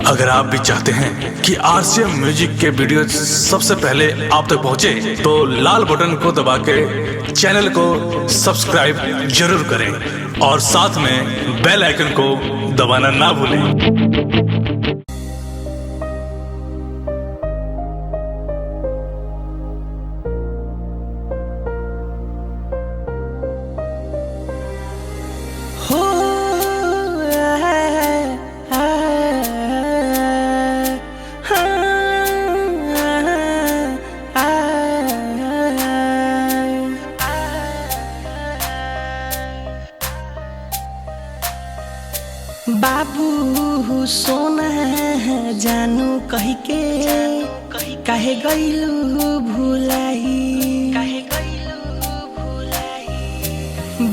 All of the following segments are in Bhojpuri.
अगर आप भी चाहते हैं कि आरसीएम म्यूजिक के वीडियो सबसे पहले आप तक पहुंचे, तो लाल बटन को दबा के चैनल को सब्सक्राइब जरूर करें और साथ में बेल आइकन को दबाना ना भूलें। बाबू सोना जानू कही के काहे गइलू भुलाई,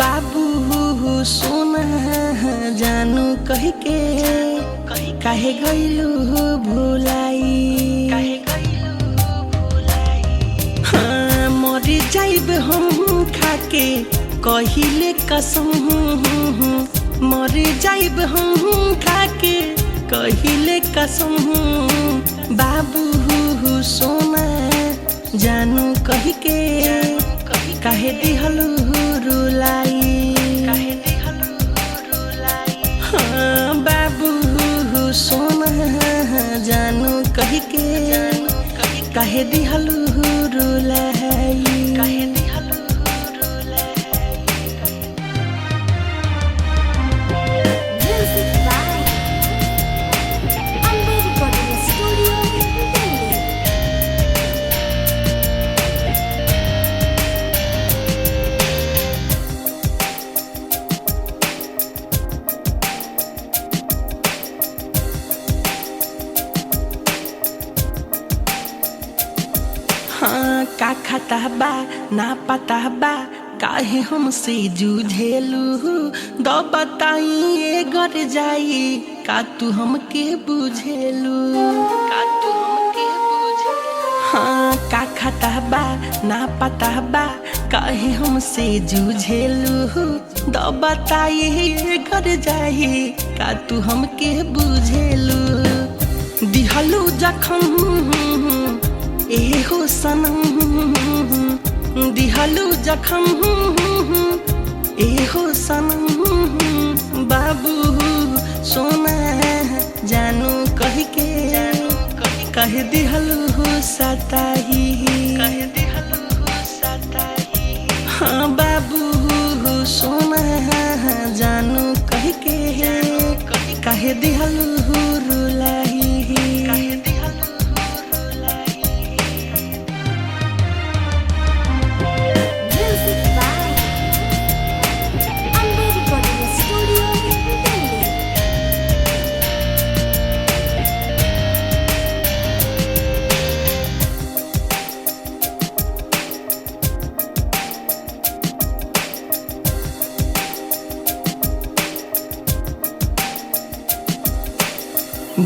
बाबू सोना जानू कही के काहे गइलू भुलाई। हाँ मर जाइब हम खाके कहिले कसम, मर जाइब हम खाके कहिले कसम। बाबू सोना जानू कही के काहे दिहलू रुलाई। हाँ बाबू सोना जानू कही के काहे दिहलू रुलाई। हाँ का खाता बा ना पता बा काहे हमसे जूझेलू, दो बताइए घर जाई का तू हमके बुझेलू, का तू हमके बुझेलू। हाँ का खाता बा ना पता बा काहे हमसे जूझेलू, दो बताइए घर जाई का तू हमके बुझेलू। दिहलू जखम एहो सनम, दिहलू जखम एहो सनम। बाबू सोना जानू कही के कह दिहलू सताही। हाँ बाबू सोना जानू कही के कह दिहलू रुलाई।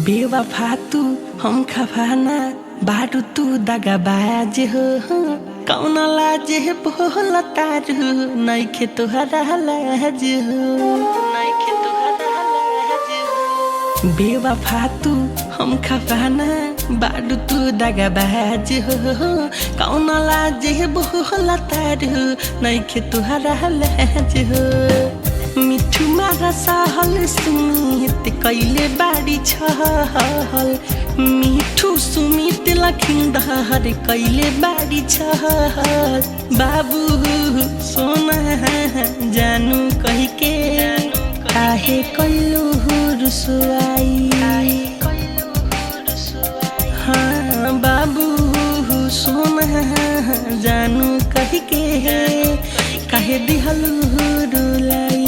बेवफा तू हम खफाना बारू तू दगाबाज हो, कौन लाज बोल तारू नइखे तोहरा लाज हो। बेवफा तू हम खफाना बारू तू दगाबाज हो, कौन लाज बोल तारू नइखे तोहरा लाज हो। मिठू मारा सहल सुमित कैले बाड़ी छहल, मिठू सुमित लखिंदर कैले बाड़ी छहल। बाबू सोना जानू कही के काहे कैलू रुसवाई। हाँ बाबू सोना जानू कही के काहे दिहलू रुलाई।